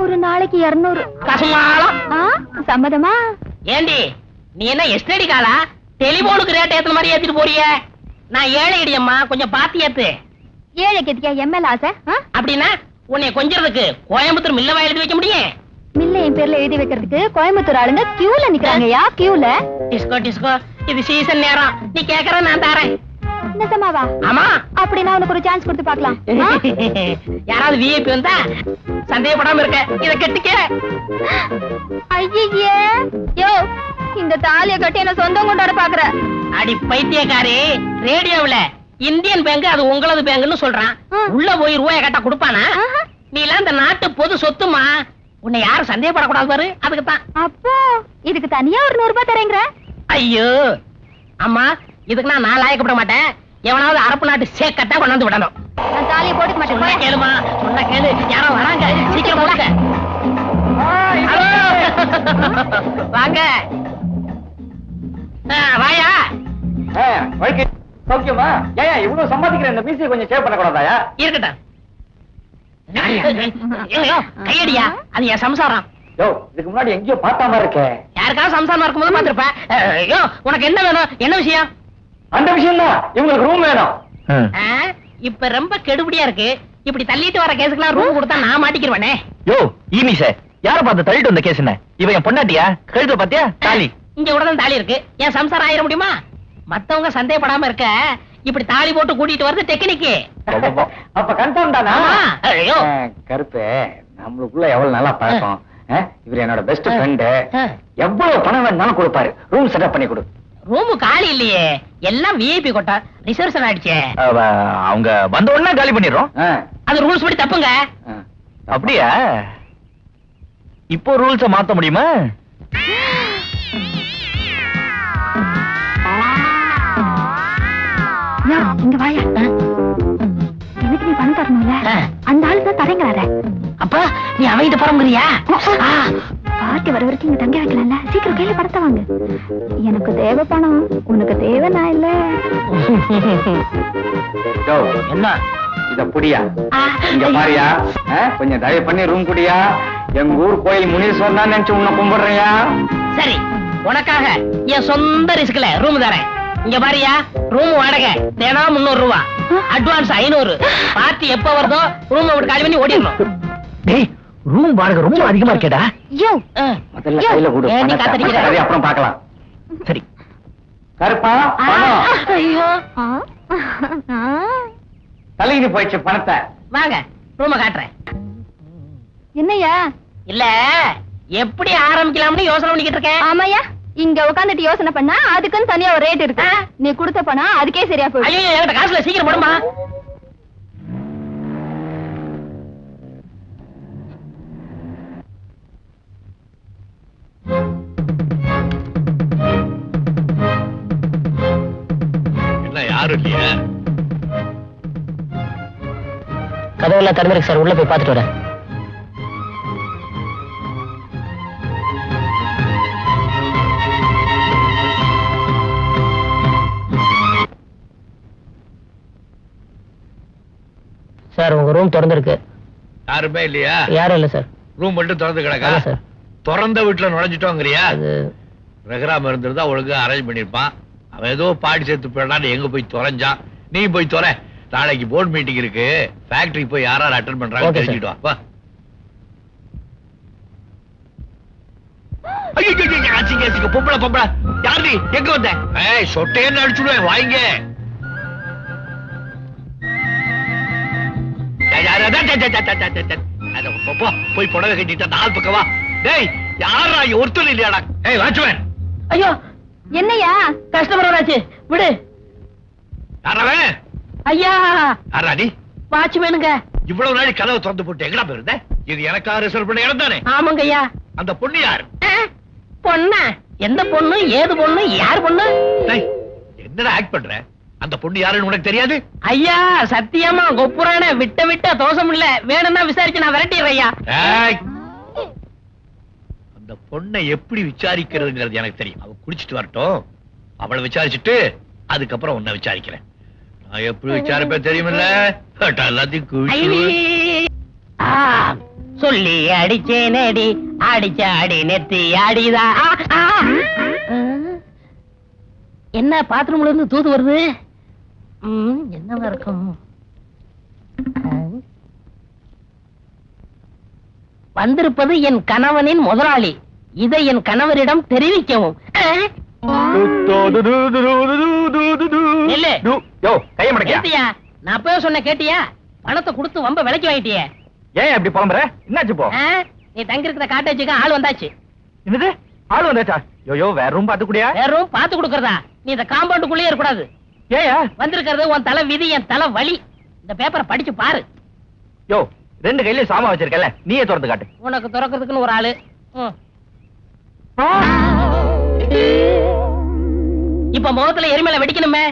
ஒரு நாளைக்கு 200. கசுமாலம். சம்மதமா? ஏண்டி நீ என்ன எஸ்டடி காலா? டெலிபோனுக்கு ரேட் ஏத்துன மாதிரி ஏத்திட்டு போறிய. நான் ஏழை இடியம்மா, கொஞ்சம் பாத்து ஏத்து. ஏழைக்கு எதுக்கியா எம்எல் ஆசை? அப்படின்னா உன்னை கொஞ்சறதுக்கு கோயம்புத்தூர் மில்லவா எழுதி வைக்க முடியும்? மில்ல என் பேர்ல எழுதி வைக்கிறதுக்கு கோயம்புத்தூர் ஆளுங்க கியூல நிக்கிறாங்கயா, கியூல. டிஸ்கோ டிஸ்கோ இது சீசன் நேரம், நீ கேக்குற நான் தரேன். நிஜமாவா? ஆமா. அப்படின்னா உனக்கு ஒரு சான்ஸ் கொடுத்து பார்க்கலாம். யாராவது விஐபி வந்தா சந்தேகப்படாம இருக்க, இத கெட்டிக்க. ஐயே யோ, இந்த தாலிய கட்டி என்ன சொந்தம் கொண்டாட பாக்குற? அடி பைத்தியக்காரி, ரேடியோவுல இந்தியன் பேங்க் அது உங்களது பேங்க்னு சொல்றான். உள்ள போய் ரூபாய் கட்ட கொடுப்பானா? நீ எல்லாம் இந்த நாட்டு பொது சொத்துமா, உன்னை யாரும் சந்தேகப்படக்கூடாது பாரு, அதுக்கு தான். அப்போ இதுக்கு தனியா ஒரு 100 ரூபாய் தரேங்கிற? ஐயோ அம்மா, இதுக்கு நான் லாயக்கப்பட மாட்டேன். எவனாவது அரப்பு நாட்டு சேக்கட்டா கொண்டாந்து விடணும். நான் தாலிய போட்டுக்க மாட்டேன். சொன்னா கேளுமா, சொன்னா கேளு. யாரோ வராங்க, சீக்கிரம் போங்க. வாங்க. வாயா. சௌக்கியமா? ஏன் இவ்வளவு சம்பாதிக்கிற இந்த பீஸை கொஞ்சம் சேவ் பண்ணக்கூடாதாயா? இருக்கட்டும். கையடியா, அது என் சம்சாரம். யோ, இதுக்கு முன்னாடி எங்கேயோ பார்த்த மாதிரி இருக்கே. யாருக்காவது சம்சாரமா இருக்கும்போது பாத்திருப்பேன். ஐயோ, உனக்கு என்ன வேணும்? என்ன விஷயம்? அந்த விஷயம் தான், இவங்களுக்கு ரூம் வேணும். இப்ப ரொம்ப கெடுபடியா இருக்கு. இப்படி தள்ளிட்டு வர கேஸுக்குலாம் ரூம் கொடுத்தா நான் மாட்டிக்கிறவனே. யோ ஈமி சார், யார பார்த்து தள்ளிட்டு வந்த கேஸ் என்ன? இவன் என் பொண்டாட்டியா? கழுத பாத்தியா? தாலி இங்க உடனே தாலி இருக்கு. என் சம்சாரம் ஆயிட முடியுமா? மத்தவங்க சந்தேகப்படாம இருக்க இப்படி தாலி போட்டு கூட்டிட்டு வரது டெக்னிக்கு. அப்ப கன்ஃபார்ம் தானா? ஐயோ கருப்பு, நம்மளுக்குள்ள எவ்வளவு நல்லா பழக்கம். இவர் என்னோட பெஸ்ட் ஃப்ரெண்டு. எவ்வளவு பணம் வேணாலும் கொடுப்பாரு. ரூம் செட்டப் பண்ணி கொடு. ரூமு காலி இல்லையே, எல்லாம் விஐபி கொட்டா, ரிசர்வேஷன் ஆயிடுச்சே. அவங்க வந்த உடனே காலி பண்ணிடுறோம். அது ரூல்ஸ் படி தப்புங்க. அப்படியா? இப்போ ரூல்ஸ மாத்த முடியுமா? இங்க வாயா. எனக்கு நீ பணம் தரணும்ல, அந்த ஆளு தான் தரேங்கிறாரு. அப்ப நீ அவங்கிட்ட பரம்புறியா? பார்ட்டி வர வரைக்கும் இங்க தங்க வைக்கலாம்ல. சீக்கிரம் கையில படத்தை வாங்க. எனக்கு தேவை பணம், உனக்கு தேவை நான் இல்ல. என்ன இத புடியா? இங்க பாரியா, கொஞ்சம் தயவு பண்ணி ரூம் குடியா. எங்க ஊர் கோயில் முனீஸ்வரன் தான் நினைச்சு உன்னை கும்பிடுறியா? சரி, உனக்காக என் சொந்த ரிஸ்க்ல ரூம் தரேன். இங்க பாரியா, ரூம் வாடகை தினம் 300 ரூபா, அட்வான்ஸ் 500. பார்ட்டி எப்ப வருதோ ரூம் விட்டு காலி பண்ணி ஓடிடணும். டேய், ரூம் வாடகை ரொம்ப அதிகமா இருக்கேடா. யோ முதல்ல கையில கொடு. ஏன் நீ காத்திருக்கிற? சரி, அப்புறம் பார்க்கலாம். சரி கருப்பா, பணம் ஐயோ தலைக்கு போயிடுச்சு பணத்தை. வாங்க, ரூம காட்டுறேன். என்னையா? இல்ல எப்படி ஆரம்பிக்கலாம்னு யோசனை பண்ணிக்கிட்டு இருக்கேன். ஆமாயா, இங்க உட்காந்துட்டு யோசனை பண்ணா அதுக்குன்னு தனியா ஒரு ரேட் இருக்கு. நீ கொடுத்த பணம் அதுக்கே சரியா போயிடும். ஐயோ என்கிட்ட காசுல, சீக்கிரம் போடுமா. என்ன யாரும் இல்லையா? கதவெல்லாம் திறந்திருக்கு சார், உள்ள போய் பார்த்துட்டு வரேன். சார் உங்க ரூம் திறந்திருக்கு. யாருமே இல்லையா? யாரும் இல்ல சார். ரூம் மட்டும் திறந்து கிடக்கா? ஆமா சார். திறந்த வீட்டுல நுழைஞ்சிட்டோங்கிறியா? அது ரகுராம் இருந்திருந்தா ஒழுங்கா அரேஞ்ச் பண்ணிருப்பான். அவன் ஏதோ பாடி சேர்த்து போயிடான்னு எங்க போய் தொலைஞ்சான். நீ போய் தொலை. நாளைக்கு போர்டு மீட்டிங் இருக்கு. ஃபேக்டரி போய் யாராரு அட்டெண்ட் பண்றாங்க தெரிஞ்சுட்டு வா. பொம்பளை யாரு எங்க வந்த? சொட்டேன்னு அடிச்சுடுவேன். வாங்க போய் புடவை கட்டிட்ட நாள் பக்கவா. டேய் யாரா ஒருத்தர் இல்லையாடா? வாட்ச்மேன். ஐயோ என்னையா கஸ்டமர் வராச்சு, விடு. யாராவே? ஐயா யாரா நீ? வாட்ச்மேனுங்க. இவ்வளவு நாளை கதவை திறந்து போட்டு எங்கடா போயிருந்த? இது எனக்கா ரிசர்வ் பண்ண இடம் தானே? ஆமாங்க ஐயா. அந்த பொண்ணு யாரு? பொண்ணா? எந்த பொண்ணு, ஏது பொண்ணு, யார் பொண்ணு? என்னடா ஆக்ட் பண்ற? அந்த பொண்ணு யாருன்னு உனக்கு தெரியாது? ஐயா சத்தியமா கொப்புரான விட்ட தோஷம் இல்ல. வேணும்னா விசாரிச்சு நான் விரட்டிடுறேன் ஐயா. அந்த பொண்ணை எப்படி விசாரிக்கிறதுங்கிறது எனக்கு தெரியும். அவ குடிச்சிட்டு வரட்டும். அவளை விசாரிச்சுட்டு அதுக்கப்புறம் உன்னை விசாரிக்கிறேன். நான் எப்படி விசாரிப்பேன் தெரியுமில்ல? எல்லாத்தையும் குடிச்சு சொல்லி அடிச்சேனடி, அடிச்சாடி நெத்தி அடிதா. என்ன பாத்ரூம்ல இருந்து தூது வருது? என்னவா இருக்கும்? வந்திருப்பது என் கணவனின் முதலாளி. இதை என் கணவரிடம் தெரிவிக்கவும். நான் போய் சொன்ன கேட்டியா? பணத்தை கொடுத்து வம்ப விலைக்கு வாங்கிட்டியே. ஏன் அப்படி புலம்புற? என்னாச்சு போ? நீ தங்கி இருக்கிற காட்டேஜுக்கு ஆள் வந்தாச்சு. என்னது ஆள் வந்தாச்சா? யோ வேற ரூம் பாத்து கூடியா? வேற ரூம் பாத்து கொடுக்கறதா? நீ இந்த காம்பவுண்டுக்குள்ளே இருக்கக்கூடாது. ஏயா வந்திருக்கிறது உன் தலை விதி, என் தலை வலி. இந்த பேப்பரை படிச்சு பாரு. யோ 2 கையில சாமா வச்சிருக்கல, நீயே திறந்து காட்டு. உனக்கு திறக்கிறதுக்குன்னு ஒரு ஆளு. இப்ப முகத்துல எரிமலை வெடிக்கணுமே,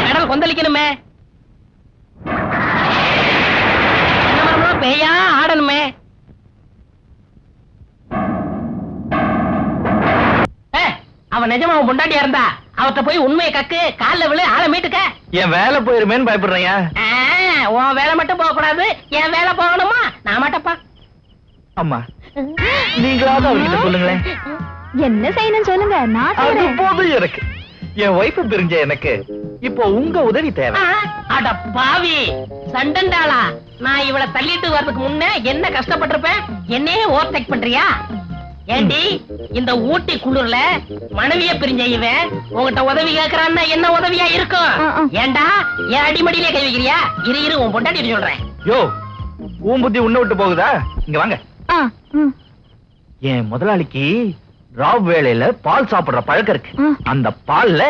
கடல் கொந்தளிக்கணுமே, பேயா ஆடணுமே. அவன் நிஜமா அவன் பொண்டாட்டியா இருந்தா அவட்ட போய் உண்மையை கக்கு, கால்ல விழு, ஆளை மீட்டுக்க. என் வேலை போயிருமேன்னு பயப்படுறேன். உன் வேலை மட்டும் போக கூடாது, என் வேலை போகணுமா? நான் மாட்டப்பா. அம்மா நீங்களாவது அவர்கிட்ட சொல்லுங்களேன். என்ன செய்யணும் சொல்லுங்க, நான் அது செய்றேன். போதும் எனக்கு. என் வைஃப் பிரிஞ்ச எனக்கு இப்போ உங்க உதவி தேவை. அட பாவி சண்டண்டாளா, நான் இவளை தள்ளிட்டு வர்றதுக்கு முன்ன என்ன கஷ்டப்பட்டிருப்பேன். என்னையே ஓவர்டேக் பண்றியா? ஏண்டி இந்த ஊட்டி குளிர்ல மனைவிய பிரிஞ்ச இவன் உங்ககிட்ட உதவி கேக்குறான்னா என்ன உதவியா இருக்கும்? ஏண்டா என் அடிமடியிலே கை வைக்கிறியா? இரு உன் பொண்டாட்டி சொல்றேன். யோ உன் புத்தி உன்ன விட்டு போகுதா? இங்க வாங்க. என் முதலாளிக்கு ராவ் வேளையில பால் சாப்பிடுற பழக்கம் இருக்கு. அந்த பால்ல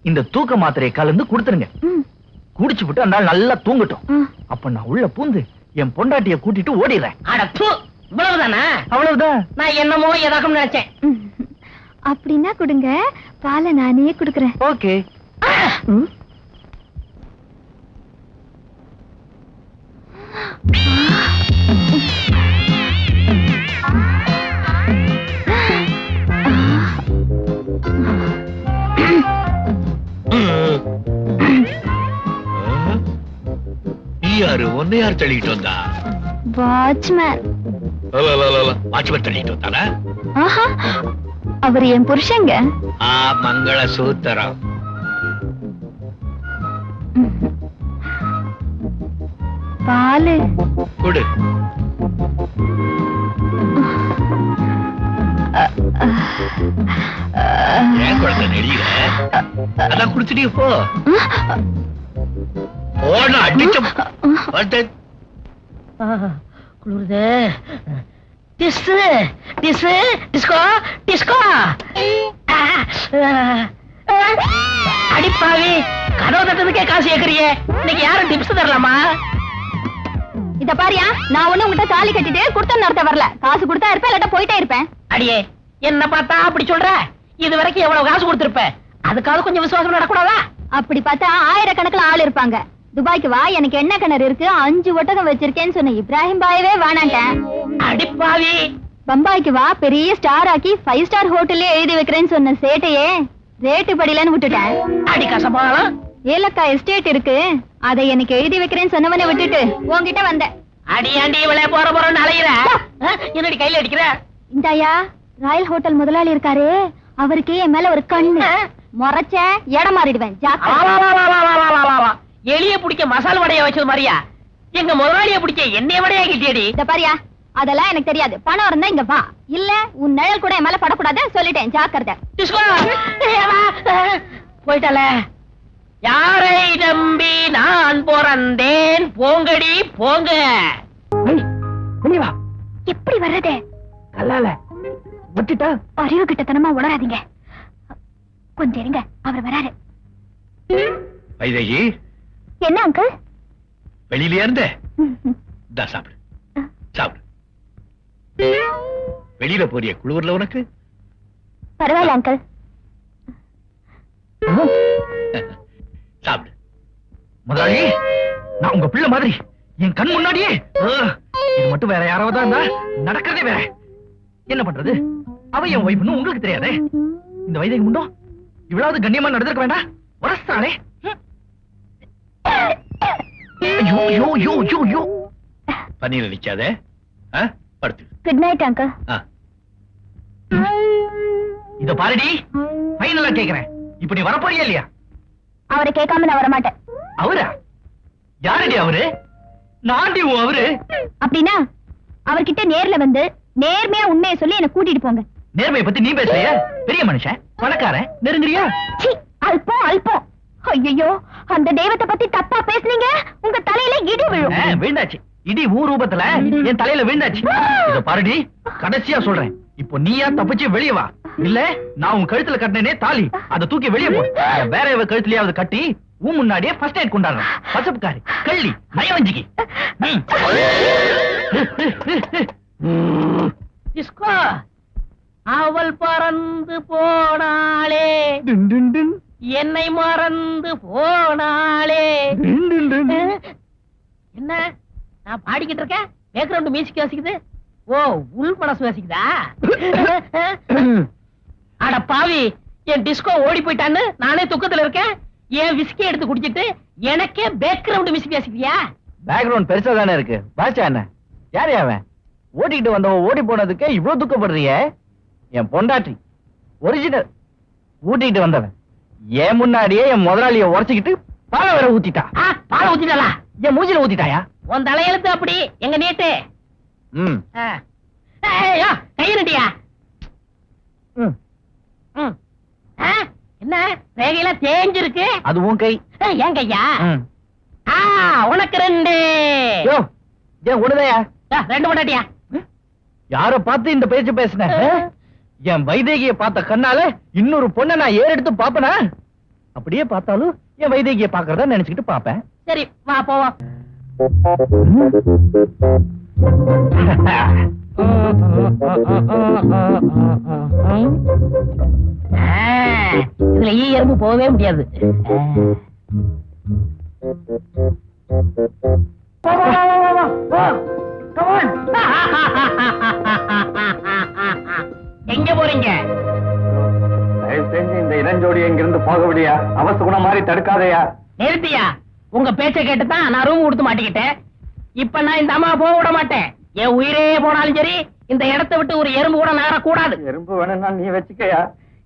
இந்த தூக்க மாத்திரையை கலந்து கொடுத்துருங்க. குடிச்சு விட்டு அந்த ஆள் நல்லா தூங்கட்டும். அப்ப நான் உள்ள பூந்து என் பொண்டாட்டிய கூட்டிட்டு ஓடிடுறேன். இவ்வளவுதானா? அவ்வளவுதான். நான் என்னமோ எதாக்கும் நினைச்சேன். அப்படின்னா கொடுங்க, பாலை நானே குடுக்கறேன். ஓகே. நீ யாரு? ஒன்னு யார் தள்ளிட்டு வந்தா? வாட்ச்மேன். வாட்ச்மேன் தள்ளிட்டு வந்தானா? அவர் என் புருஷங்க. மங்கள சூத்திரம். பாலு கொடு. ஏன் குழந்தை நெடியில? அதான் குடிச்சிட்டீங்க போ. போன அடிச்ச குளிருது. Disco disco. அடிப்பாவி, கதவு தட்டதுக்கே காசு ஏக்குறியே. இன்னைக்கு யாரும் டிப்ஸ் தரலாமா? இத பாரியா, நான் ஒண்ணு உங்ககிட்ட தாலி கட்டிட்டு குடுத்தம் நடத்த வரல. காசு கொடுத்தா இருப்பேன், இல்லாட்ட போயிட்டே இருப்பேன். அடியே என்ன பார்த்தா அப்படி சொல்ற? இது வரைக்கும் எவ்வளவு காசு கொடுத்திருப்ப? அதுக்காவது கொஞ்சம் விசுவாசம் நடக்கூடாதா? அப்படி பார்த்தா ஆயிரக்கணக்கில் ஆள் இருப்பாங்க. துபாய்க்கு வா, எனக்கு என்ன கிணறு இருக்கு, 5 ஒட்டகம் வச்சிருக்கேன்னு சொன்ன இப்ராஹிம் பாயவே வேணான்ட்டேன். அடிப்பாவி. பம்பாய்க்கு வா, பெரிய ஸ்டார் ஆக்கி 5 ஸ்டார் ஹோட்டல்லே எழுதி வைக்கிறேன்னு சொன்ன சேட்டையே ரேட்டு படிலன்னு விட்டுட்டேன். அடி கசபாலம். ஏலக்காய் எஸ்டேட் இருக்கு, அதை எனக்கு எழுதி வைக்கிறேன்னு சொன்னவனை விட்டுட்டு உன்கிட்ட வந்தேன். அடியாண்டி விளைய போறோம்னு அலையிற என்னடி கையில அடிக்கிற? இந்தாயா ராயல் ஹோட்டல் முதலாளி இருக்காரு, அவருக்கு என் மேல ஒரு கண்ணு. முறைச்ச இடம் மாறிடுவேன். எலிய பிடிக்க மசால் வடைய வச்சது மாதிரியா எங்க முதலாளிய பிடிக்க எண்ணெய் வடையா கிட்டியடி? இந்த பாரியா, அதெல்லாம் எனக்கு தெரியாது. பணம் இருந்தா இங்க வா, இல்ல உன் நிழல் கூட என் மேல படக்கூடாது சொல்லிட்டேன். ஜாக்கிரதை. போயிட்டால. யாரை நம்பி நான் பிறந்தேன், போங்கடி போங்க. எப்படி வர்றது? கல்லால விட்டுட்டா அறிவு கிட்டத்தனமா உணராதீங்க. கொஞ்சம் இருங்க, அவர் வராரு. வைதேகி, என்ன அங்கிள்? வெளியில இருந்த சாப்பிடு சாப்பிடு. வெளியில போறிய குளிர்ல உனக்கு? பரவாயில்ல அங்கிள். சாப்பிடு. முதலாளி, நான் உங்க பிள்ளை மாதிரி என் கண் முன்னாடியே. இது மட்டும் வேற யாராவது இருந்தா நடக்கிறதே வேற. என்ன பண்றது? அவ என் ஒய்ஃப்னு உங்களுக்கு தெரியாதே. இந்த வைதேகி முண்டோம் இவ்வளவு கண்ணியமா நடந்திருக்க வேண்டாம். வரஸ்தானே. ஐயோ ஐயோ ஐயோ ஐயோ ஐயோ. பன்னீர் அடிக்காத. படுத்து. Good night uncle. இத பாருடி, ஃபைனலா கேக்குறேன். இப்ப நீ வரப்போறியா இல்லையா? அவரை கேட்காம நான் வரமாட்டேன். அவரா? யாருடி அவரு? நான்டி அவரு. அப்படின்னா அவர்கிட்ட நேர்ல வந்து நேர்மையா உண்மையை சொல்லி என்ன கூட்டிட்டு போங்க. நேர்மையை பத்தி நீ பேசுறியா? பெரிய மனுஷன், பணக்காரன், நெருங்குறியா? சீ, அல்பம் அல்பம். ஐயோ, அந்த தெய்வத்தை பத்தி தப்பா பேசுனீங்க, உங்க தலையில இடி விழும். வீண்டாச்சு. இடி ஊர் ரூபத்துல என் தலையில வீண்டாச்சு. இத பாருடி, கடைசியா சொல்றேன். இப்போ நீயா தப்பிச்சு வெளியே வா. இல்ல நான் உன் கழுத்துல கட்டினே தாலி, அதை தூக்கி வெளியே போ. வேற கழுத்துலயாவது கட்டி உன் முன்னாடியே ஃபர்ஸ்ட் எய்ட் கொண்டாடுறேன். பசப்புக்காரி, கள்ளி, நயவஞ்சிக்கு. டிஸ்கோ, அவள் பறந்து போனாளே, என்னை மறந்து போனாளே. என்ன நான் பாடிக்கிட்டு இருக்கேன், பேக்ரவுண்ட் மியூசிக் வாசிக்குது. ஓ, உள் மனசு வாசிக்குதா? அட பாவி, என் டிஸ்கோ ஓடி போயிட்டான்னு நானே துக்கத்துல இருக்கேன். என் விஸ்கி எடுத்து குடிச்சிட்டு எனக்கே பேக்ரவுண்ட் மியூசிக் வாசிக்கிறியா? பேக்ரவுண்ட் பெருசா தானே இருக்கு. பாச்சா என்ன? யாரு அவன்? ஓட்டிட்டு வந்தவன் ஓடி போனதுக்கு இவ்வளவு துக்கப்படுறிய? என் பொண்டாட்டி ஒரிஜினல். ஊட்டிட்டு வந்தவன் என் முன்னாடியே என் முதலாளிய உரைச்சுக்கிட்டு பாலை வேற ஊத்திட்டா. பாலை ஊத்திட்டாளா? என் மூஞ்சில ஊத்திட்டாயா? உன் தலையெழுத்து அப்படி. எங்க நீட்டு கையடியா? என்ன ரேகையெல்லாம் தேஞ்சிருக்கு? அது உன் கை. ஏன் கையா? உனக்கு ரெண்டு. உடதையா? ரெண்டு பொண்டாட்டியா? யார பார்த்து இந்த பேச்சு பேசுன? என் வைதேகிய பார்த்த கண்ணால இன்னொரு பொண்ணை நான் ஏறெடுத்து பாப்பனா? அப்படியே பார்த்தாலும் என் வைதேகிய பாக்குறதா நினைச்சுக்கிட்டு பாப்பேன். சரி வா போவோம். இதுல ஈ எறும்பு போகவே முடியாது. எங்க போறீங்க? செஞ்சு இந்த இளஞ்சோடி எங்கிருந்து போக விடியா? அவசகுணம் மாதிரி தடுக்காதையா? நிறுத்தியா? உங்க பேச்ச கேட்டுதான் நான் ரூம் கொடுத்து மாட்டிக்கிட்டேன். இப்ப நான் இந்த அம்மா போக விட மாட்டேன். என் உயிரே போனாலும் சரி, இந்த இடத்தை விட்டு ஒரு எறும்பு கூட நகரக்கூடாது. எறும்பு வேணும்னா நீ வச்சுக்கயா.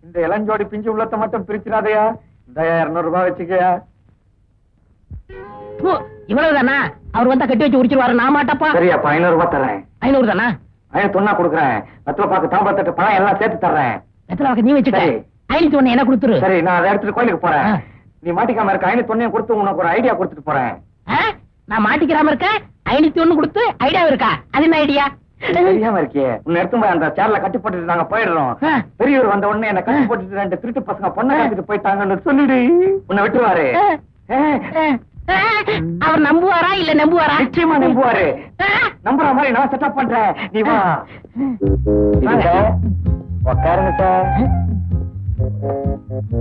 இந்த இளஞ்சோடி பிஞ்சு உள்ளத்தை மட்டும் பிரிச்சிடாதையா. இந்த 200 ரூபாய் வச்சுக்கயா. இவ்வளவுதானா? அவர் வந்தா கட்டி வச்சு உரிச்சிருவாரு. நான் மாட்டப்பா. சரியா, 500 ரூபாய் தரேன். 500 தானா? 501 கொடுக்குறேன். வெத்தலை பாக்கு, தாம்பத்தட்டு, பணம் எல்லாம் சேர்த்து தர்றேன். வெத்தலை பாக்கு நீ வச்சுக்க. 501 என்ன கொடுத்துரு. சரி, நான் அதை எடுத்துட்டு கோயிலுக்கு போறேன். நீ மாட்டிக்காம இருக்க. 501 கொடுத்து உனக்கு ஒரு ஐடியா கொடுத்துட்டு போறேன். நான் மாட்டிக்கிறாம இருக்க. 501 கொடுத்து ஐடியா இருக்கா? அது என்ன ஐடியா? தெரியாம இருக்கியே. உன்னை எடுத்து போய் அந்த சேர்ல கட்டி போட்டுட்டு நாங்க போயிடுறோம். பெரியவர் வந்த உடனே என்ன கட்டி போட்டுட்டு 2 திருட்டு பசங்க பொண்ணை கட்டிட்டு போயிட்டாங்கன்னு சொல்லிடு. உன்னை விட்டுருவாரு. அவர் நம்புவாரா இல்ல நம்புவாரா? நிச்சயமா நம்புவாரு. நம்புற மாதிரி நான் செட்டப் பண்றேன். நீ வா. உட்காருங்க சார்.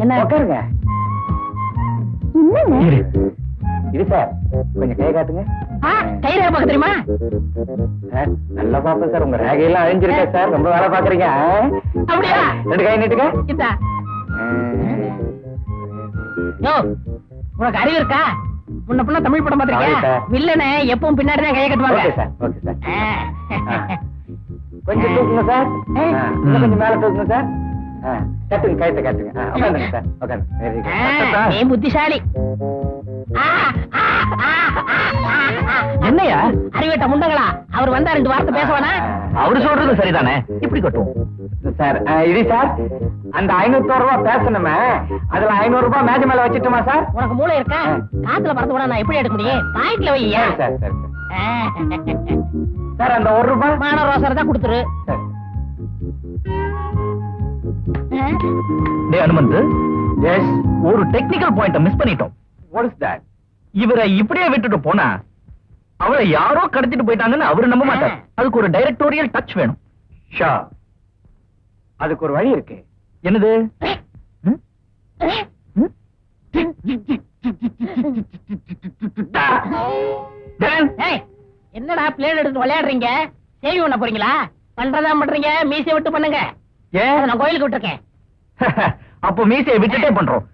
என்ன உட்காருங்க. இது சார், கொஞ்சம் கை காட்டுங்க. கை ரேகை பார்க்க தெரியுமா? நல்லா பாப்பேன் சார். உங்க ரேகையெல்லாம் அழிஞ்சிருக்கா சார்? ரொம்ப வேலை பாக்குறீங்க. அப்படியா? 2 கை நீட்டுங்க. யோ, உனக்கு அறிவு இருக்கா? முன்ன பின்ன தமிழ் படம் Sorry, பாத்திருக்கேன் sir. வில்லனை எப்பவும் பின்னாடி தான் கைய கட்டுவாங்க ஓகே சார் ஓகே சார் ஆ. கொஞ்சம் தூக்குங்க சார் இன்னும் கொஞ்சம் மேல தூக்குங்க சார் கட்டுங்க கயத்தை கட்டுங்க உட்காந்துங்க சார் உட்காந்து வெரி ஆ, நீ புத்திசாலி ஆ, ஆ, ஆ, ஆ, ஆ, ஆ. என்னையா அறிவேட்ட முண்டங்களா அவர் வந்தா 2 வார்த்தை பேசவானா அவரு சொல்றது சரிதானே இப்படி கட்டும் சார் இது சார் அந்த 500 ரூபாய் பேசணுமே அதுல 500 ரூபாய் மேஜ மேல வச்சுட்டுமா சார் உனக்கு மூளை இருக்கா காத்துல பறந்து கூட நான் எப்படி எடுக்க முடியும் பாக்கெட்ல வையா சார் சார் சார் அந்த 1 ரூபாய் மான ரோசரை தான் கொடுத்துரு சார் டேய் அனுமந்த், எஸ் ஒரு டெக்னிக்கல் பாயிண்ட மிஸ் பண்ணிட்டோம். வாட் இஸ் தட் இவரை இப்படியே விட்டுட்டு போனா அவரை யாரோ கடத்திட்டு போயிட்டாங்கன்னு அவரு நம்ப மாட்டார். அதுக்கு ஒரு டைரக்டோரியல் டச் வேணும். ஷா அதுக்கு ஒரு வழி இருக்கு என்னது? ம்? ம்? ஏய், என்னடா பிளேட் எடுத்து விளையாடுறீங்க சேவி பண்ண போறீங்களா பண்றதா பண்றீங்க மீசை விட்டு பண்ணுங்க ஏன்? அதை நான் கோயிலுக்கு விட்டுருக்கேன் அப்போ மீசையை விட்டுட்டே பண்றோம்.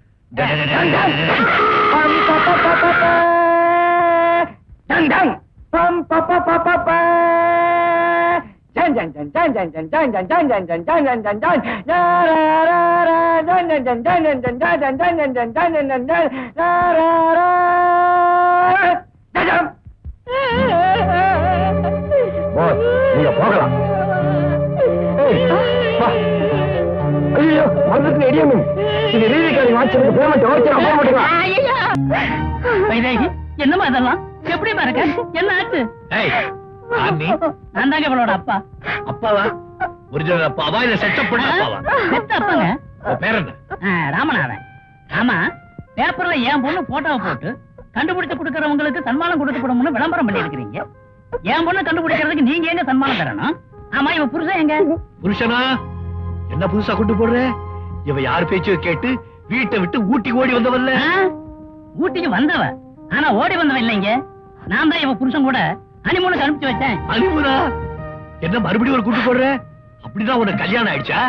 போஸ் நீங்க போகலாம் ஏய், வா. ஐயோ வந்துட்டு இடியமே இது ரீதிக்காரி வாட்சிக்கு பேமெண்ட் ஓகே போக மாட்டீங்களா வைதேகி என்னமா இதெல்லாம் எப்படி பாருங்க என்ன ஆச்சு ஏய், யார் நீ? நான் தாங்க இவளோட அப்பா அப்பாவா? ஒரிஜினல் அப்பாவா இல்ல செட்டப் பண்ண அப்பாவா? பெத்த அப்பாங்க உன் பேர் என்ன? ராமநாதன் ஆமா பேப்பர்ல என் பொண்ணு போட்டோவை போட்டு கண்டுபிடிச்சு கொடுக்கறவங்களுக்கு சன்மானம் கொடுக்கப்படும்னு விளம்பரம் பண்ணி இருக்கிறீங்க என் பொண்ணு கண்டுபிடிக்கிறதுக்கு நீங்க எங்க சன்மானம் தரணும் ஆமா இவ புருஷன் எங்க புருஷனா? என்ன புதுசா கொண்டு போடுற? இவ யார் பேச்சையும் கேட்டு வீட்டை விட்டு ஊட்டிக்கு ஓடி வந்தவல்ல? ஆ? ஊட்டிக்கு வந்தவ ஆனா ஓடி வந்தவ இல்லைங்க நான் தான் இவ புருஷன் கூட ஹனிமூனுக்கு அனுப்பிச்சு வச்சேன் அலிமுரா, என்ன மறுபடியும் ஒரு கூட்டு போடுற? அப்படிதான் உனக்கு கல்யாணம் ஆயிடுச்சா?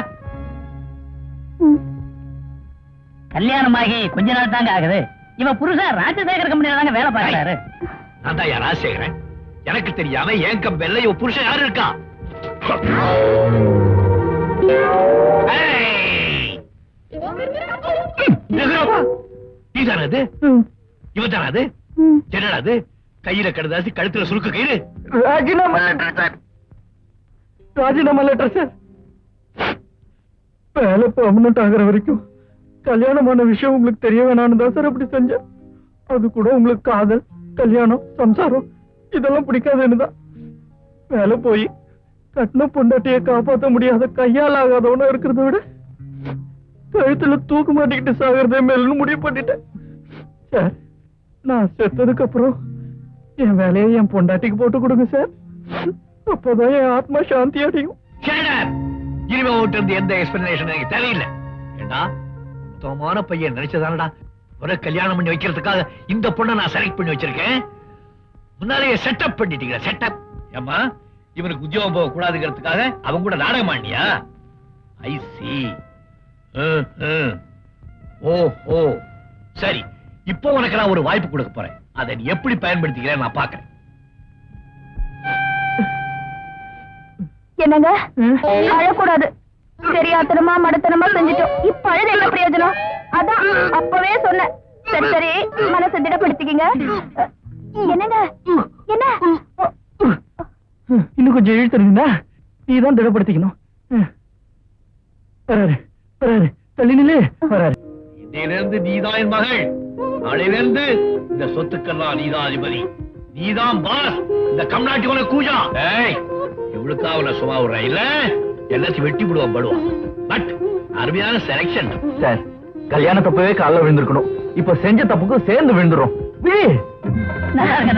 கல்யாணமாகி கொஞ்ச நாள் தாங்க ஆகுது இவ புருஷன் ராஜசேகர் கம்பெனில தாங்க வேலை பார்க்கறாரு நான் தான் யாரா செய்கிறேன். எனக்கு தெரியாம என் கம்பெனில இவ புருஷன் யாரு இருக்கா? ஏய்! ரகுராமா, நீதானா அது? இவன்தானா அது? என்னடா அது? கையில கடுதாசி கழுத்துல சுருக்க கயிறு. ராஜினாமா லெட்டர் சார் ராஜினாமா லெட்டர் சார் வேலை பெர்மனன்ட் ஆகிற வரைக்கும் கல்யாணமான விஷயம் உங்களுக்கு தெரிய வேணான்னு தான் சார் அப்படி செஞ்சேன். அது கூட உங்களுக்கு காதல் கல்யாணம் சம்சாரம் இதெல்லாம் பிடிக்காதுன்னு தான் வேலை போய் கட்டின பொண்டாட்டியை காப்பாற்ற முடியாத கையால் ஆகாதவனா இருக்கிறத விட கழுத்துல தூக்கு மாட்டிக்கிட்டு சாகிறதே மேலும் முடிவு பண்ணிட்டேன் சார். நான் செத்ததுக்கு அப்புறம் என் வேலையை என் பொண்டாட்டிக்கு போட்டு கொடுங்க சார். அப்பதான் என் ஆத்மா சாந்தி அடையும். Shut up! இனிமே உன்கிட்ட இருந்து எந்த எக்ஸ்பிளனேஷன் எனக்கு தேவையில்லை. ஏண்டா, சுத்தமான பையன் நினைச்சதானடா ஒரு கல்யாணம் பண்ணி வைக்கிறதுக்காக இந்த பொண்ணை நான் செலக்ட் பண்ணி வச்சிருக்கேன். முன்னாலேயே செட்டப் பண்ணிட்டீங்க. செட்டப் ஏமா இவனுக்கு உத்தியோகம் போக கூடாதுங்கிறதுக்காக அவங்க கூட நாடகம் ஆண்டியா? ஐ சி. ஓ சரி, இப்போ உனக்கு நான் ஒரு வாய்ப்பு கொடுக்க போறேன். அதை நீ எப்படி பயன்படுத்திக்கிறேன் நான் பாக்குறேன். என்னங்க அழக்கூடாது தெரியாத்தனமா மடத்தனமா செஞ்சுட்டோம் இப்ப அழுது என்ன பிரயோஜனம் அதான் அப்பவே சொன்னேன் சரி சரி மனசை திடப்படுத்திக்கங்க என்னங்க என்ன இன்னும் கொஞ்சம் இழுத்துருந்தா நீதான் திடப்படுத்திக்கணும். வராரு வராரு தள்ளி நில்லு வராரு. இன்னையிலிருந்து நீதான் என் மகள். நாளையிலிருந்து இந்த சொத்துக்கெல்லாம் நீதான் அதிபதி. நீதான் பாஸ். இந்த கம்நாட்டி உனக்கு கூஜா. ஏய், இவளுக்கா அவனை சும்மா விடுற இல்ல எல்லாத்தையும் வெட்டி விடுவான் படுவான். பட் அருமையான செலக்ஷன் சார், கல்யாண தப்பவே காலைல விழுந்திருக்கணும். இப்ப செஞ்ச தப்புக்கு சேர்ந்து விழுந்துரும். நல்லா இருக்க